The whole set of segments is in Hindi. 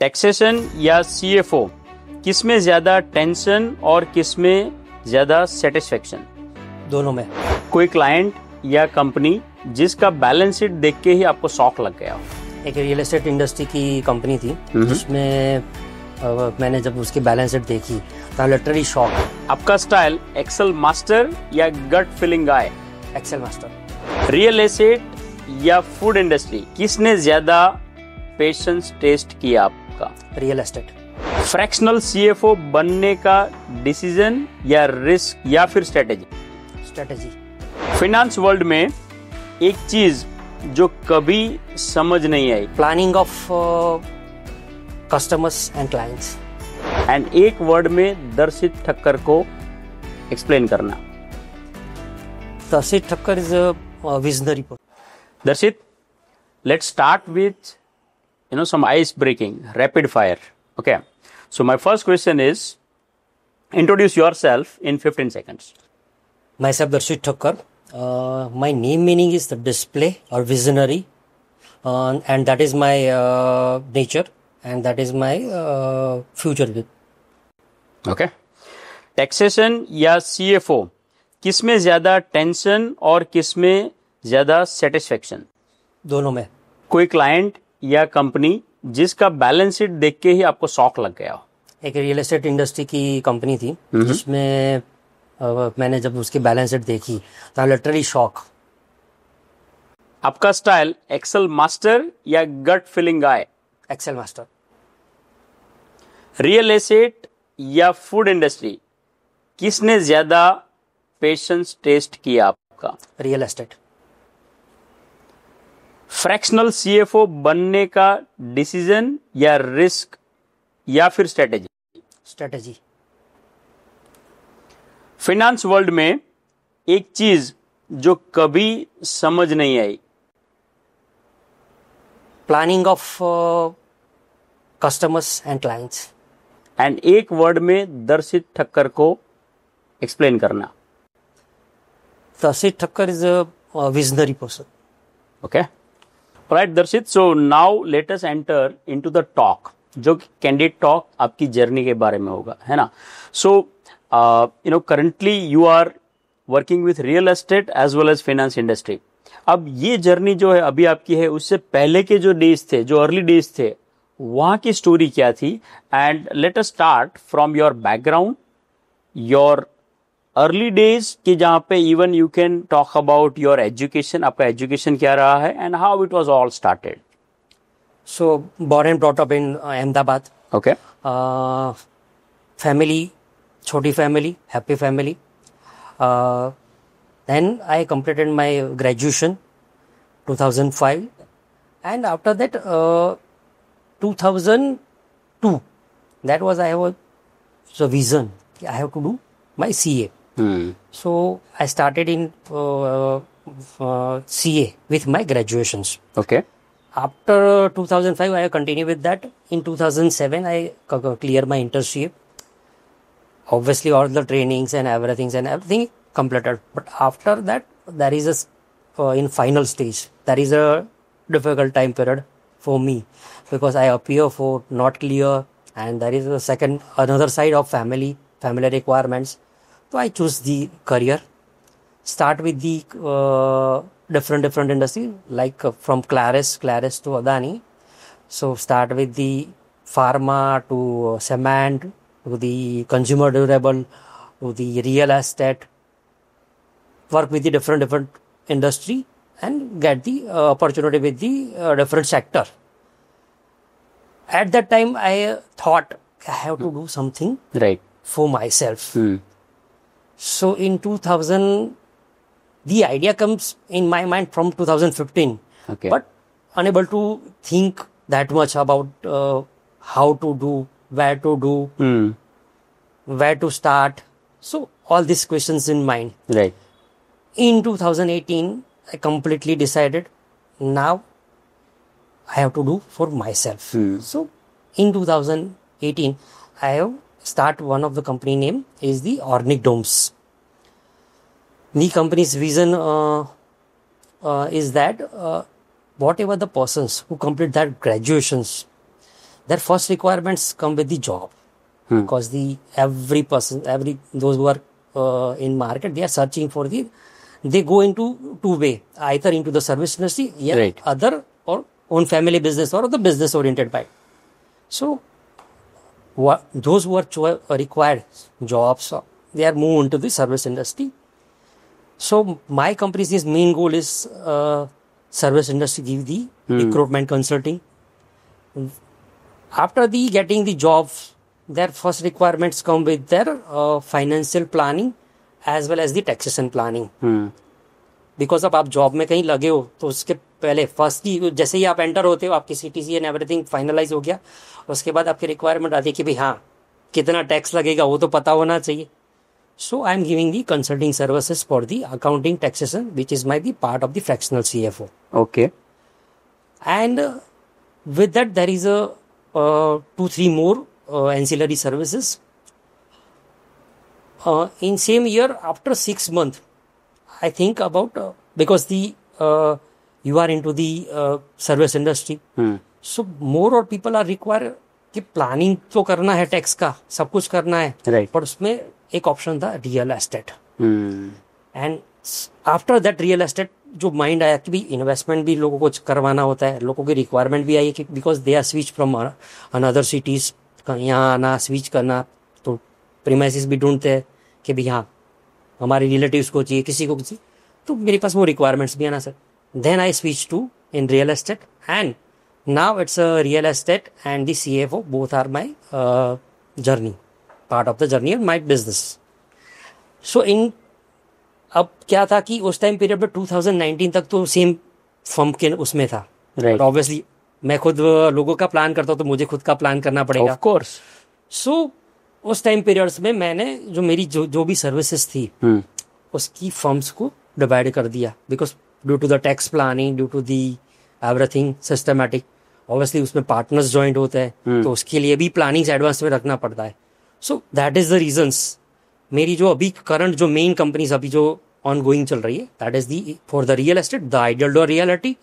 टैक्सेशन या सीएफओ, किसमें ज्यादा टेंशन और किसमें ज्यादा सेटिस्फेक्शन? दोनों में। कोई क्लाइंट या कंपनी जिसका बैलेंस शीट देख के ही आपको शॉक लग गया हो? एक रियल एस्टेट इंडस्ट्री की कंपनी थी जिसमें मैंने जब उसकी बैलेंस शीट देखी तो लिटरली शॉक। आपका स्टाइल एक्सेल मास्टर या gut feeling guy? Excel master. Real estate या फूड इंडस्ट्री, किसने ज्यादा पेशेंस टेस्ट किया आपका? Real estate. फ्रैक्शनल सीएफओ बनने का डिसीजन या रिस्क या फिर स्ट्रेटेजी? स्ट्रेटेजी। फाइनेंस वर्ल्ड में एक चीज जो कभी समझ नहीं आई? Planning of customers and clients. And एक वर्ड में दर्शित ठक्कर को एक्सप्लेन करना। Darshit Thakkar is a visionary. दर्शित, let's start with some ice breaking rapid fire. Okay, so my first question is, introduce yourself in 15 seconds. Myself Darshit Thakkar. My name meaning is the display or visionary, and that is my nature, and that is my future with. Okay, taxation या CFO, किसमें ज्यादा टेंशन और किसमें ज्यादा सेटिस्फेक्शन? दोनों में। कोई क्लाइंट या कंपनी जिसका बैलेंस शीट देख के ही आपको शॉक लग गया हो? एक रियल एस्टेट इंडस्ट्री की कंपनी थी जिसमें मैंने जब उसकी बैलेंस शीट देखी तो लिटरली शॉक। आपका स्टाइल एक्सेल मास्टर या gut feeling guy? Excel master. Real estate या फूड इंडस्ट्री, किसने ज्यादा पेशेंस टेस्ट किया आपका? Real estate. फ्रैक्शनल सीएफओ बनने का डिसीजन या रिस्क या फिर स्ट्रेटेजी? स्ट्रेटेजी। फाइनेंस वर्ल्ड में एक चीज जो कभी समझ नहीं आई? Planning of customers and clients. And एक वर्ड में दर्शित ठक्कर को एक्सप्लेन करना। Darshit Thakkar is a visionary person. Okay, right Darshit, so now let us enter into the talk, जो कैंडिडेट टॉक आपकी जर्नी के बारे में होगा, है ना? So currently you are working with real estate as well as finance industry. अब ये जर्नी जो है अभी आपकी है, उससे पहले के जो डेज थे, जो अर्ली डेज थे, वहां की स्टोरी क्या थी? And let us start from your background, your early days की, जहां पे even you can talk about your education, आपका एजुकेशन क्या रहा है and how it was all started. So born and brought up in Ahmedabad. Okay. Family, छोटी family, happy family. Then I completed my graduation 2005, and after that 2002, that was I have a vision, I have to do my CA. So I started in CA with my graduations. Okay. After 2005, I continue with that. In 2007, I clear my internship. Obviously, all the trainings and everything completed. But after that, there is in final stage. There is a difficult time period for me because I appear for not clear, and there is another side of family requirements. So I choose the career, start with the different industry, like from Claris to Adani. So start with the pharma to cement to the consumer durable to the real estate, work with the different industry and get the opportunity with the different sector. At that time I thought I have to do something right for myself. So in 2000, the idea comes in my mind from 2015. Okay. But unable to think that much about how to do, where to do, where to start. So all these questions in mind. Right. In 2018, I completely decided now I have to do for myself. So in 2018, I have start one of the company name is the Ornic Domes. The company's vision is that whatever the persons who complete their graduations, their first requirements come with the job. Because every person, those who are in market, they are searching for they go into two way, either into the service industry, Right. other or own family business or the business oriented by. So those who are required jobs, they are moved into the service industry. So my company's main goal is service industry give the recruitment consulting. After the getting the jobs, their first requirements come with their financial planning as well as the taxation planning. Because अब आप जॉब में कहीं लगे हो तो उसके पहले फर्स्टली जैसे ही आप एंटर होते हो आपकी CTC एंड एवरीथिंग फाइनलाइज हो गया, उसके बाद आपकी रिक्वायरमेंट आती है कि भाई हाँ कितना टैक्स लगेगा वो तो पता होना चाहिए. So I am giving the consulting services for the accounting taxation which is my the part of the fractional CFO. Okay. And with that, there is a 2-3 more ancillary services. In same year, after 6 months, I think about because you are into the service industry, so more और people are required कि प्लानिंग तो करना है, टैक्स का सब कुछ करना है, Right. पर उसमें एक ऑप्शन था real estate. And after that real estate जो माइंड आया कि भाई इन्वेस्टमेंट भी लोगों को करवाना होता है, लोगों की रिक्वायरमेंट भी आई है कि because they are switch from another cities, यहाँ आना स्विच करना, तो प्रीमाइसिस भी ढूंढते हैं कि भाई हाँ हमारे रिलेटिव्स को चाहिए, किसी को चाहिए, तो मेरे पास वो रिक्वायरमेंट्स भी आना sir. Then I switch to in real estate and now it's a real estate and the CFO both are my journey, part of the journey of my business. So अब क्या था कि उस टाइम पीरियड में 2019 तक तो सेम फर्म के उसमें था. Right. ऑब्वियसली मैं खुद लोगों का प्लान करता हूँ तो मुझे खुद का प्लान करना पड़ेगा. Of course. सो उस टाइम पीरियड्स में मैंने जो मेरी जो भी सर्विसेज थी उसकी फर्म्स को डिवाइड कर दिया, because due to the tax planning, due to the everything systematic, obviously उसमें पार्टनर्स ज्वाइंट होते हैं तो उसके लिए भी प्लानिंग एडवांस में रखना पड़ता है. So that is the reasons. मेरी जो अभी करंट जो मेन कंपनीज अभी जो ऑन गोइंग चल रही है, that is the for the real estate the ideal door reality,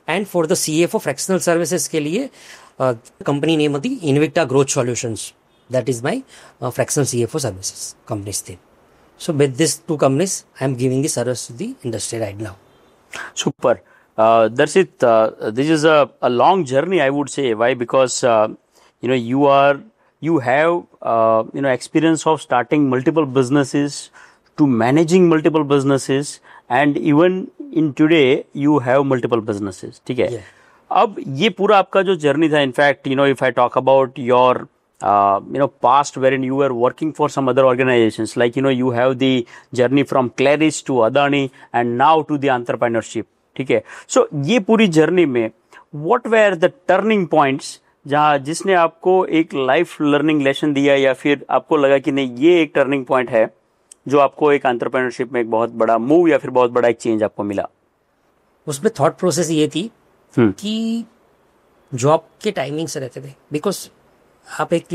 and for the CFO fractional services के लिए कंपनी नेम होती Invicta growth solutions. That is my fractional CFO services companies थे. So with this 2 companies I am giving the service to the industry right now. Super. Darshit, this is a long journey, I would say. Why? Because you have experience of starting multiple businesses to managing multiple businesses, and even in today you have multiple businesses. ठीक है. अब ये पूरा आपका जो जर्नी था, in fact if I talk about your past wherein you were working for some other organizations, like you have the journey from Claris to Adani and now to the entrepreneurship. ठीक है. सो ये पूरी जर्नी में what were the turning points जहाँ जिसने आपको एक लाइफ लर्निंग लेसन दिया, या फिर आपको लगा कि नहीं ये एक टर्निंग पॉइंट है जो आपको एक एंटरप्रेन्योरशिप में एक बहुत बड़ा मूव या फिर बहुत बड़ा एक चेंज आपको मिला? उसमें थॉट प्रोसेस ये थी कि जॉब के टाइमिंग्स रहते थे, बिकॉज आप एक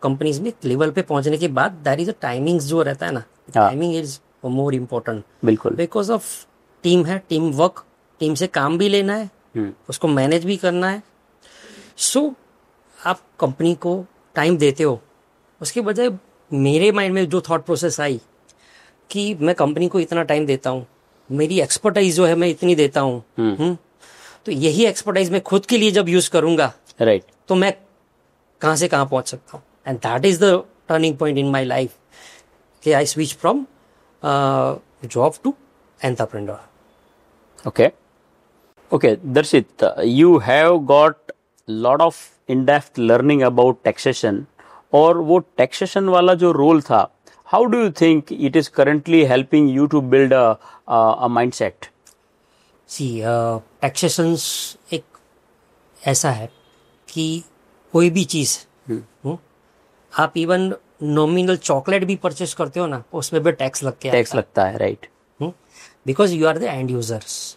कंपनीज में लेवल पे पहुंचने के बाद दैट इज अ टाइमिंग्स जो रहता है ना, टाइमिंग इज मोर इम्पोर्टेंट. बिल्कुल. बिकॉज ऑफ टीम है, टीम वर्क, टीम से काम भी लेना है, उसको मैनेज भी करना है. सो आप कंपनी को टाइम देते हो. उसके बजाय मेरे माइंड में जो थॉट प्रोसेस आई कि मैं कंपनी को इतना टाइम देता हूँ, मेरी एक्सपर्टाइज जो है मैं इतनी देता हूँ, तो यही एक्सपर्टाइज मैं खुद के लिए जब यूज करूंगा, राइट, तो मैं कहाँ से कहाँ पहुंच सकता हूँ. And that is the turning point in my life कि I switch from job to entrepreneur. Okay, Darshit, you have got lot of in-depth learning about taxation, और वो taxation वाला जो role था, how do you think it is currently helping you to build a mindset? See, taxation एक ऐसा है कि कोई भी चीज आप इवन नॉमिनल चॉकलेट भी परचेस करते हो ना, उसमें भी टैक्स लगता है, right, because you are the end users.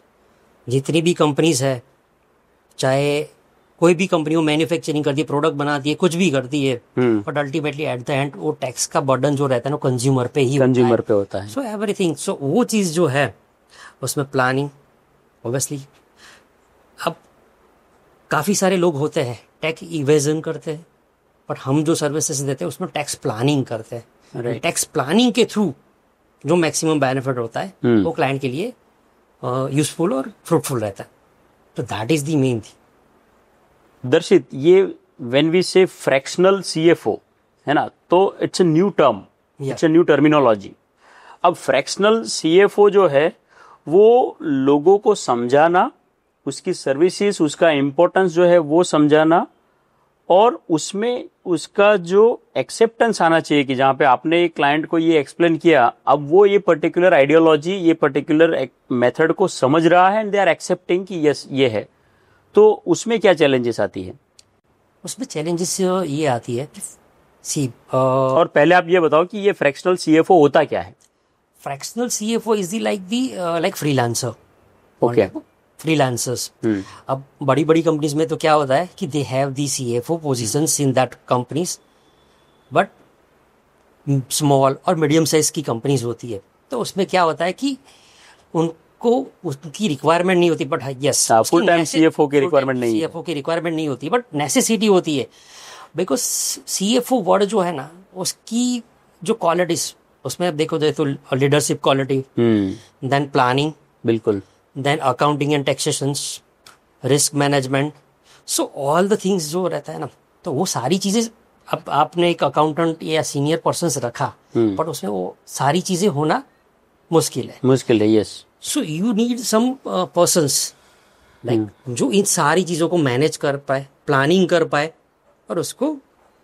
जितनी भी कंपनीज है, चाहे कोई भी कंपनी हो, मैन्युफैक्चरिंग करती है, प्रोडक्ट बनाती है, कुछ भी करती है, but ultimately at the end वो टैक्स का बर्डन जो रहता है ना कंज्यूमर पे होता है. सो एवरीथिंग, सो वो चीज जो है उसमें प्लानिंग ऑब्वियसली. अब काफी सारे लोग होते हैं टैक्स इवेजन करते हैं, बट हम जो सर्विसेज देते हैं उसमें टैक्स प्लानिंग करते हैं। Right. टैक्स प्लानिंग के थ्रू जो मैक्सिमम बेनिफिट होता है वो क्लाइंट के लिए यूजफुल और फ्रूटफुल रहता है। तो that is the main thing. दर्शित, ये व्हेन वी से फ्रैक्शनल सीएफओ है ना, तो it's a new term, it's a new terminology. अब फ्रैक्शनल सीएफओ जो है वो लोगों को समझाना, उसकी सर्विसेज, उसका इम्पोर्टेंस जो है वो समझाना, और उसमें उसका जो एक्सेप्टेंस आना चाहिए कि जहाँ पे आपने क्लाइंट को ये एक्सप्लेन किया, अब वो ये पर्टिकुलर आइडियोलॉजी, ये पर्टिकुलर मेथड को समझ रहा है एंड दे आर एक्सेप्टिंग कि यस ये है। तो उसमें क्या चैलेंजेस आती है? उसमें चैलेंजेस ये आती है सी और पहले आप ये बताओ कि ये फ्रैक्शनल सीएफओ होता क्या है? Fractional CFO is the like freelancer. Okay. Freelancers. अब बड़ी बड़ी कंपनीज में तो क्या होता है कि they have the CFO positions in that companies, but small और मीडियम साइज की कंपनीज होती है तो उसमें क्या होता है कि उनको उसकी रिक्वायरमेंट नहीं होती, but yes full time CFO की रिक्वायरमेंट नहीं है। सीएफओ की रिक्वायरमेंट नहीं होती, बट नेसेसिटी होती है। बिकॉज सीएफओ वर्ड जो है ना, उसकी जो क्वालिटीज उसमें आप देखो तो लीडरशिप क्वालिटी, देन प्लानिंग, बिल्कुल, then accounting and taxations, risk management, so all the things जो रहता है ना, तो वो सारी चीजें अब आपने एक अकाउंटेंट या सीनियर पर्सन रखा, बट उसमें वो सारी चीजें होना मुश्किल है। Yes. So you need some persons like जो इन सारी चीजों को मैनेज कर पाए, प्लानिंग कर पाए, और उसको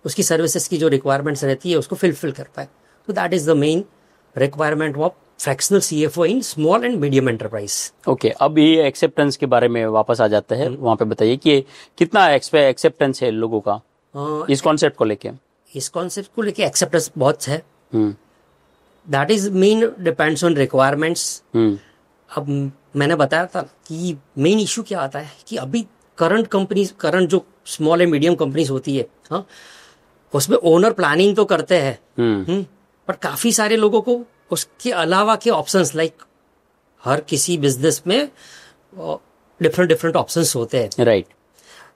उसकी सर्विसेज की जो रिक्वायरमेंट्स रहती है उसको फिल कर पाए। तो that is the main requirement of fractional CFO in small and medium enterprise. Okay, अब ये एक्सेप्टेंस के बारे में वापस आ जाता है। वहां पे बताइए कि कितना एक्सेप्टेंस है लोगों का इस कॉन्सेप्ट को लेके? इस कॉन्सेप्ट को लेके एक्सेप्टेंस बहुत है। That is main depends on requirements. अब मैंने बताया था कि मेन इशू क्या आता है कि अभी करंट जो स्मॉल एंड मीडियम कंपनीज होती है, हाँ, उसमें ओनर प्लानिंग तो करते हैं, पर काफी सारे लोगों को उसके अलावा के ऑप्शंस, लाइक हर किसी बिजनेस में डिफरेंट ऑप्शंस होते हैं, राइट।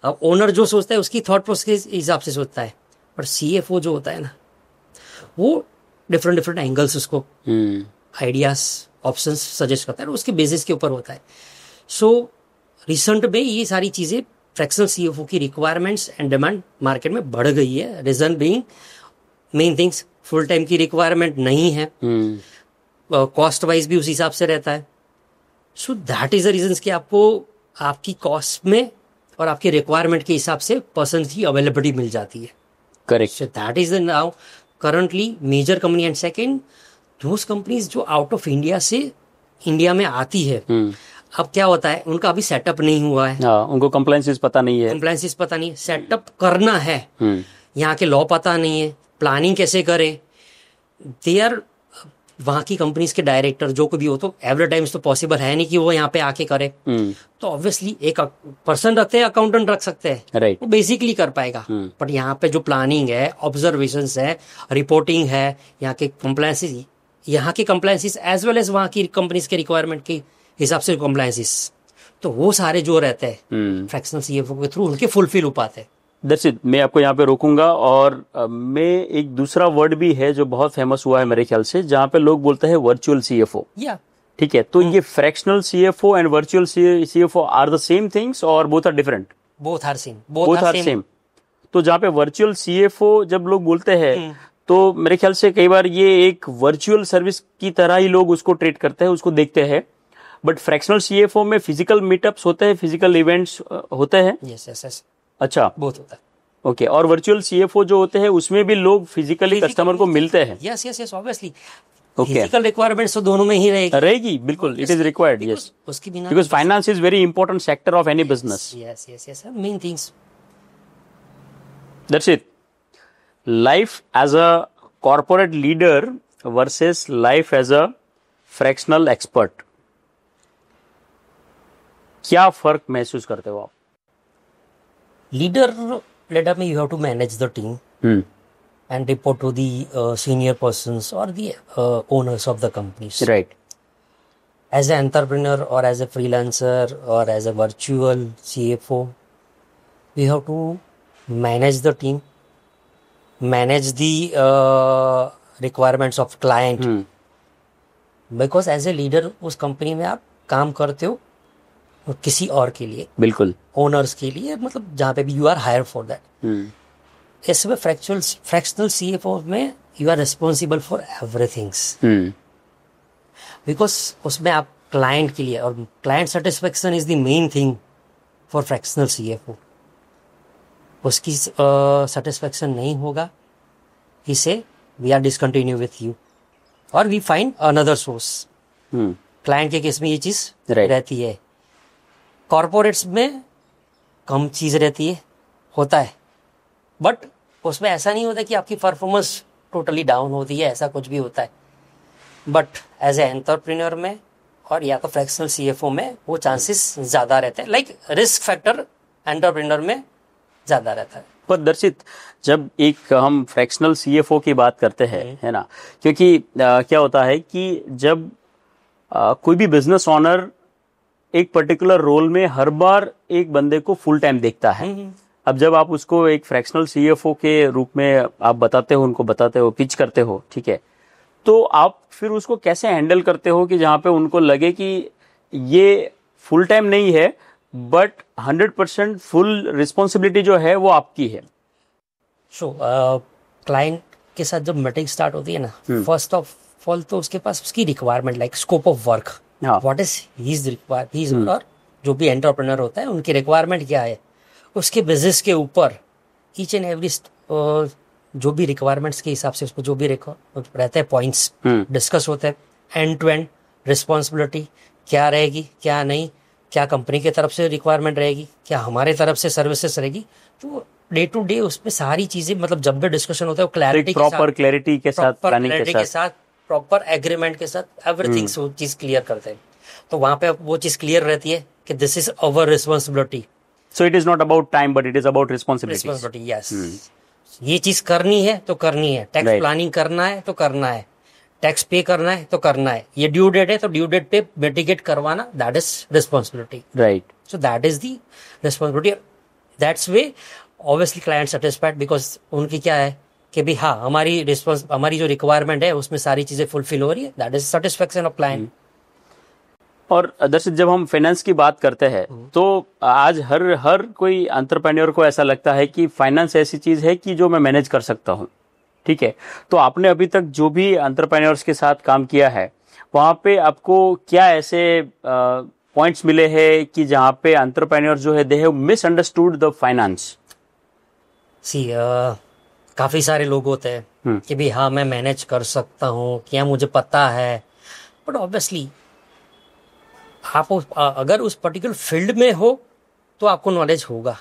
अब ओनर जो सोचता है उसकी थॉट प्रोसेस के हिसाब से सोचता है, पर सीएफओ जो होता है ना, वो डिफरेंट एंगल्स उसको आइडियाज ऑप्शंस सजेस्ट करता है, उसके बेसिस के ऊपर होता है। सो रिसेंट में ये सारी चीजें फ्रैक्शनल सीएफओ की रिक्वायरमेंट्स एंड डिमांड मार्केट में बढ़ गई है। Reason being main things, full time की रिक्वायरमेंट नहीं है, कॉस्ट वाइज भी उस हिसाब से रहता है। So that is the reason कि आपको आपकी कॉस्ट में और आपकी रिक्वायरमेंट के हिसाब से पर्सन की अवेलेबिलिटी मिल जाती है। Correct. So that is the now currently major company. And second, those companies जो आउट ऑफ इंडिया से इंडिया में आती है, अब क्या होता है, उनका अभी सेटअप नहीं हुआ है, उनको कंप्लायंसेस पता नहीं है, सेटअप करना है, यहाँ के लॉ पता नहीं है, प्लानिंग कैसे करें। दे आर वहाँ की कंपनीज के डायरेक्टर जो भी हो, तो एवरी टाइम्स तो पॉसिबल है नहीं कि वो यहाँ पे आके करे, तो ऑब्वियसली एक पर्सन रखते हैं, अकाउंटेंट रख सकते हैं, राइट, वो बेसिकली कर पाएगा। बट यहाँ पे जो प्लानिंग है, ऑब्जर्वेशंस है, रिपोर्टिंग है, यहाँ के कंप्लायंसेस एज वेल एज वहाँ की कंपनीज के रिक्वायरमेंट के हिसाब से कंप्लायंसेस, तो वो सारे जो रहते हैं फ्रैक्शनल सीएफओ के थ्रू उनके फुलफिल हो पाते हैं। दर्शित, मैं आपको यहाँ पे रोकूंगा, और मैं एक दूसरा वर्ड भी है जो बहुत फेमस हुआ है मेरे ख्याल से, जहाँ पे लोग बोलते हैं वर्चुअल सीएफओ। ठीक है, तो ये fractional CFO and virtual CFO are the same things और both are different? Both are same. तो जहाँ पे वर्चुअल सीएफओ जब लोग बोलते हैं, तो मेरे ख्याल से कई बार ये एक वर्चुअल सर्विस की तरह ही लोग उसको ट्रीट करते हैं, उसको देखते हैं। बट फ्रैक्शनल सीएफओ में फिजिकल मीटअप्स होते हैं, फिजिकल इवेंट्स होते हैं। यस। अच्छा, बहुत होता है। ओके, और वर्चुअल सीएफओ जो होते हैं उसमें भी लोग फिजिकली कस्टमर को मिलते हैं? Yes obviously. Okay, physical requirements तो दोनों में ही रहेगी, बिल्कुल, इट इज रिक्वायर्ड। यस, उसके बिना, because finance is very important sector of any business. Yes main things. Darshit, life as a corporate leader versus life as a fractional expert, क्या फर्क महसूस करते हो आप? लीडर में you have to manage the team and report to the senior persons or the owners of the companies. Right. As an entrepreneur or as a freelancer or as a virtual CFO, we have to manage the team, manage the requirements of client, because as a leader उस कंपनी में आप काम करते हो किसी और के लिए, बिल्कुल, ओनर्स के लिए, मतलब जहाँ पे भी you are hire for that. इसमें फ्रैक्शनल सीएफओ में you are responsible for everythings, because उसमें आप क्लाइंट के लिए, और client satisfaction is the main thing for fractional CFO. उसकी सेटिस्फेक्शन नहीं होगा, ही से we are discontinue with you और we find another source. Client के केस में ये चीज रहती है, कॉर्पोरेट्स में कम चीज रहती है, होता है, बट उसमें ऐसा नहीं होता कि आपकी परफॉर्मेंस टोटली डाउन होती है, ऐसा कुछ भी होता है। बट एज ए एंटरप्रेन्योर में और या तो फ्रैक्शनल सीएफओ में वो चांसेस ज़्यादा रहते हैं, लाइक रिस्क फैक्टर एंटरप्रेन्योर में ज़्यादा रहता है। पर दर्शित, जब एक हम फ्रैक्शनल सीएफओ की बात करते हैं, है ना, क्योंकि क्या होता है कि जब कोई भी बिजनेस ओनर एक पर्टिकुलर रोल में हर बार एक बंदे को फुल टाइम देखता है। अब जब आप उसको एक फ्रैक्शनल सीएफओ के रूप में आप बताते हो, उनको बताते हो, पिच करते हो, ठीक है, तो आप फिर उसको कैसे हैंडल करते हो कि जहाँ पे उनको लगे कि ये फुल टाइम नहीं है बट 100% फुल रिस्पॉन्सिबिलिटी जो है वो आपकी है। सो क्लाइंट के साथ जब मीटिंग स्टार्ट होती है ना, फर्स्ट ऑफ ऑल तो उसके पास उसकी requirement, like scope of work, what is his require, और जो भी एंटरप्रेन्योर होता है उनकी रिक्वायरमेंट क्या है, उसके बिजनेस के ऊपर ईच एंड एवरी जो भी रिक्वायरमेंट्स के हिसाब से उसको जो भी रहते हैं पॉइंट्स डिस्कस होते हैं। एंड टू एंड रिस्पॉन्सिबिलिटी क्या रहेगी, क्या नहीं, क्या कंपनी की तरफ से रिक्वायरमेंट रहेगी, क्या हमारे तरफ से सर्विसेज रहेगी, तो डे टू डे उसमें सारी चीजें, मतलब जब भी डिस्कशन होता है वो क्लैरिटी प्रॉपर क्लैरिटी के साथ, प्लानिंग के साथ, प्रॉपर एग्रीमेंट के साथ एवरीथिंग वो चीज क्लियर करते हैं। तो वहां पे वो चीज क्लियर रहती है कि this is our responsibility. So it is not about time but it is about responsibility. Yes, ये चीज करनी है तो करनी है, टैक्स प्लानिंग करना है तो करना है, टैक्स पे करना है तो करना है, ये ड्यू डेट है तो ड्यू डेट पे मिटिगेट करवाना, that is responsibility, right. So that is the responsibility. That's way obviously client satisfied, because उनकी क्या है कि भी हाँ हमारी जो रिक्वायरमेंट है उसमें सारी चीजें फुलफिल हो रही है, that is satisfaction of client. और दर्शक, जब हम फाइनेंस की बात करते हैं तो आज हर कोई एंटरप्रेन्योर को ऐसा लगता है कि फाइनेंस ऐसी चीज है कि जो मैं मैनेज कर सकता हूँ, ठीक है। तो आपने अभी तक जो भी एंटरप्रेन्योर्स के साथ काम किया है, वहां पे आपको क्या ऐसे पॉइंट्स मिले हैं कि जहाँ पे एंटरप्रेन्योर जो है they have misunderstood the finance? काफी सारे लोग होते हैं कि भी हाँ मैं मैनेज कर सकता हूँ, क्या मुझे पता है, बट ऑब्वियसली आप अगर उस पर्टिकुलर फील्ड में हो तो आपको नॉलेज होगा।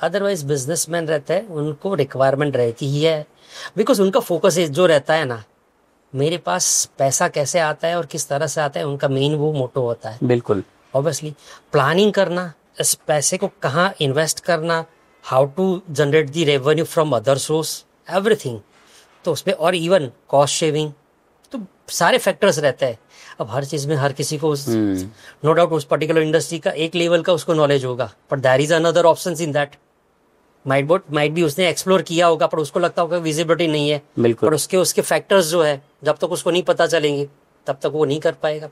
अदरवाइज बिजनेसमैन रहते हैं, उनको रिक्वायरमेंट रहती ही है, बिकॉज उनका फोकस जो रहता है ना, मेरे पास पैसा कैसे आता है और किस तरह से आता है, उनका मेन वो मोटो होता है। बिल्कुल, ऑब्वियसली प्लानिंग करना, इस पैसे को कहाँ इन्वेस्ट करना, how to generate the revenue from other source, everything. तो उसमें और इवन कॉस्ट शेविंग, तो सारे फैक्टर्स रहते हैं। अब हर चीज में हर किसी को नो डाउट उस पर्टिकुलर इंडस्ट्री का एक लेवल का उसको नॉलेज होगा, but there is another option in that. Might be उसने एक्सप्लोर किया होगा पर उसको लगता होगा विजिबिलिटी नहीं है, पर उसके फैक्टर्स जो है जब तक उसको नहीं पता चलेंगे तब तक वो नहीं कर पाएगा।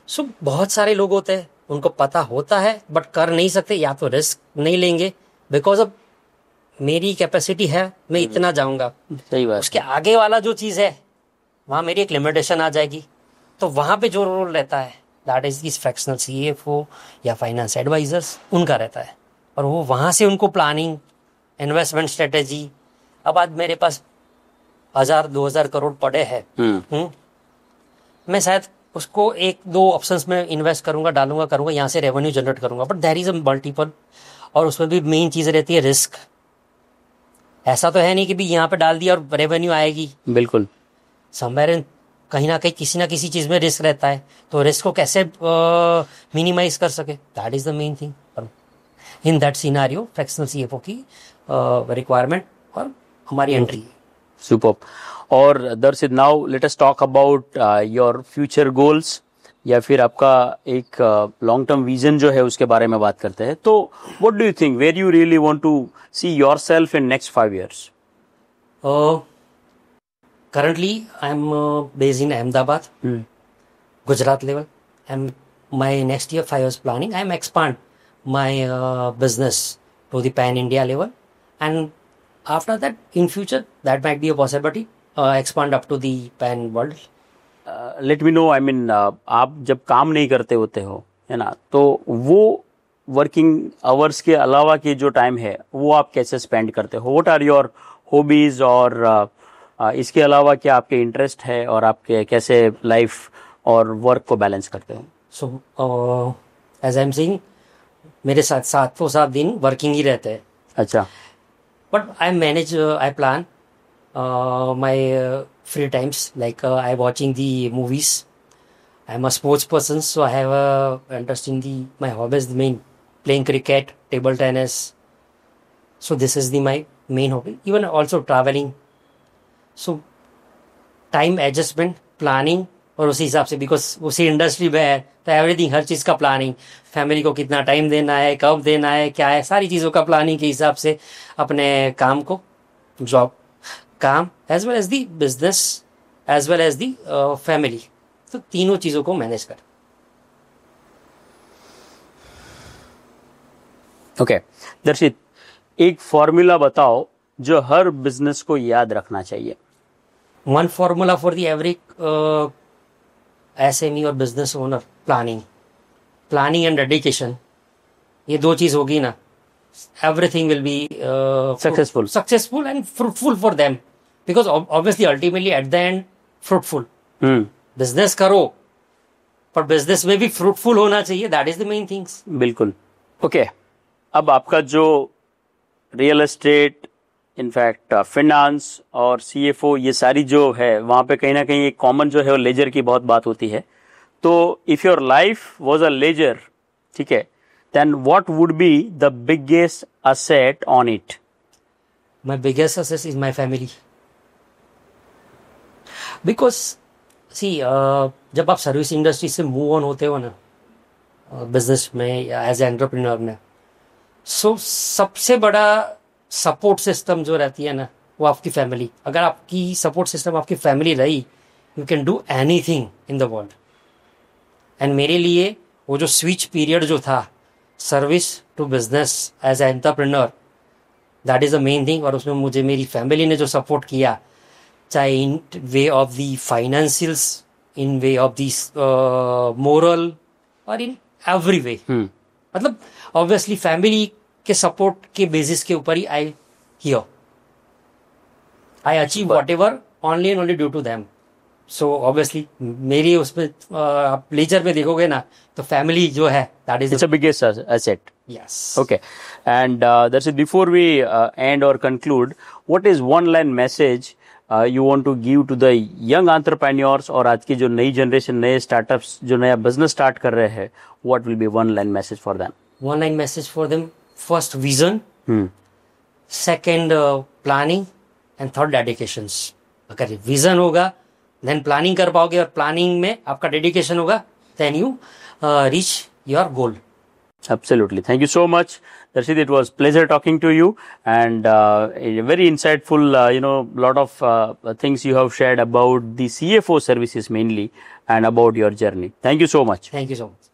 सो बहुत सारे लोग होते हैं उनको पता होता है बट कर नहीं सकते, या तो रिस्क नहीं लेंगे बिकॉज अब मेरी कैपेसिटी है, मैं इतना जाऊंगा, सही बात। उसके आगे वाला जो चीज है वहां मेरी एक लिमिटेशन आ जाएगी। तो वहां पे जो रोल रहता है that is this fractional CFO या फाइनेंस एडवाइजर्स, उनका रहता है, और वो वहां से उनको प्लानिंग, इन्वेस्टमेंट स्ट्रेटेजी। अब आज मेरे पास 1000-2000 करोड़ पड़े हैं, मैं शायद उसको 1-2 ऑप्शंस में इन्वेस्ट करूंगा, करूंगा, यहाँ से रेवेन्यू जनरेट करूंगा, but there is a multiple. और उसमें भी मेन चीज रहती है रिस्क। ऐसा तो है नहीं कि भी यहाँ पे डाल दिया और रेवेन्यू आएगी, बिल्कुल। समवेयर कहीं ना कहीं किसी ना किसी चीज में रिस्क रहता है, तो रिस्क को कैसे मिनिमाइज कर सके, that is the main thing. In that scenario fractional CFO की रिक्वायरमेंट और हमारी एंट्री। सुपर्ब। और दर्शित, now let us talk about your future goals. या फिर आपका एक लॉन्ग टर्म विजन जो है उसके बारे में बात करते हैं, तो what do you think, where you really want to see yourself in next 5 years? Currently I'm based in Ahmedabad, Gujarat level, and my next year 5 years planning I'm expand my business to the pan India level, and after that in future that might be a possibility, expand up to the pan world. Let me know, I mean आप जब काम नहीं करते होते हो, है ना, तो वो वर्किंग आवर्स के अलावा के जो टाइम है वो आप कैसे स्पेंड करते हो? व्हाट आर योर हॉबीज, और इसके अलावा क्या आपके इंटरेस्ट है, और आपके कैसे लाइफ और वर्क को बैलेंस करते हो? So as I am saying, मेरे साथ 7 दिन वर्किंग ही रहते हैं. अच्छा. But I manage, I plan my free times, like I watching the movies. I'm a sports person, so I have a interest in my hobbies. The main playing cricket, table tennis. So this is my main hobby. Even also traveling. So time adjustment, planning, और उसी हिसाब से, बिकॉज उसी इंडस्ट्री में है तो एवरीथिंग, हर चीज़ का प्लानिंग, फैमिली को कितना टाइम देना है, कब देना है, क्या है, सारी चीज़ों का प्लानिंग के हिसाब से अपने काम को, जॉब, काम as well as the business as well as the family, तो तीनों चीज़ों को मैनेज कर. ओके दर्शित, एक फॉर्मूला बताओ जो हर बिजनेस को याद रखना चाहिए. One formula for the every SME और business owner: planning and dedication. ये दो चीज होगी ना, everything will be successful and fruitful for them, because obviously ultimately at the end fruitful. Business करो पर बिजनेस में भी फ्रूटफुल होना चाहिए, that is the main things. बिल्कुल. ओके, अब आपका जो रियल एस्टेट, इनफैक्ट फाइनेंस और CFO, ये सारी जो है वहाँ पे कहीं ना कहीं एक कॉमन जो है वो लेजर की बहुत बात होती है. तो if your life was a ledger, ठीक है, then what would be the biggest asset on it? My biggest asset is my family. Because see, जब आप सर्विस इंडस्ट्री से मूव ऑन होते हो ना बिजनेस में या एज एंटरप्रेन्योर में, सो सबसे बड़ा सपोर्ट सिस्टम जो रहती है ना वो आपकी फैमिली. अगर आपकी सपोर्ट सिस्टम आपकी फैमिली रही, you can do anything in the world. And मेरे लिए वो जो स्विच पीरियड जो था service to business as entrepreneur, that is the main thing. और उसमें मुझे मेरी फैमिली ने जो सपोर्ट किया, चाहे in way of the financials, in way of the moral, और इन एवरी वे. मतलब ऑब्वियसली फैमिली के सपोर्ट के बेसिस के ऊपर ही I achieve whatever only and only due to them. So obviously मेरी उसमें आप लेजर में देखोगे ना तो फैमिली जो है that is the biggest asset. Yes. Okay, and that's it. Before we end और conclude, what is one line message you want to give to the young entrepreneurs, और आज की जो नई जनरेशन, नए स्टार्टअप्स जो नया बिजनेस स्टार्ट कर रहे हैं, what will be one line message for them? One line message for them: first vision, second planning, and third dedications. अगर विजन होगा देन प्लानिंग कर पाओगे, और प्लानिंग में आपका डेडिकेशन होगा, then you reach your goal. Absolutely. Thank you so much, Darshit. It was pleasure talking to you, and a very insightful, lot of things you have shared about the CFO services mainly, and about your journey. Thank you so much. Thank you so much.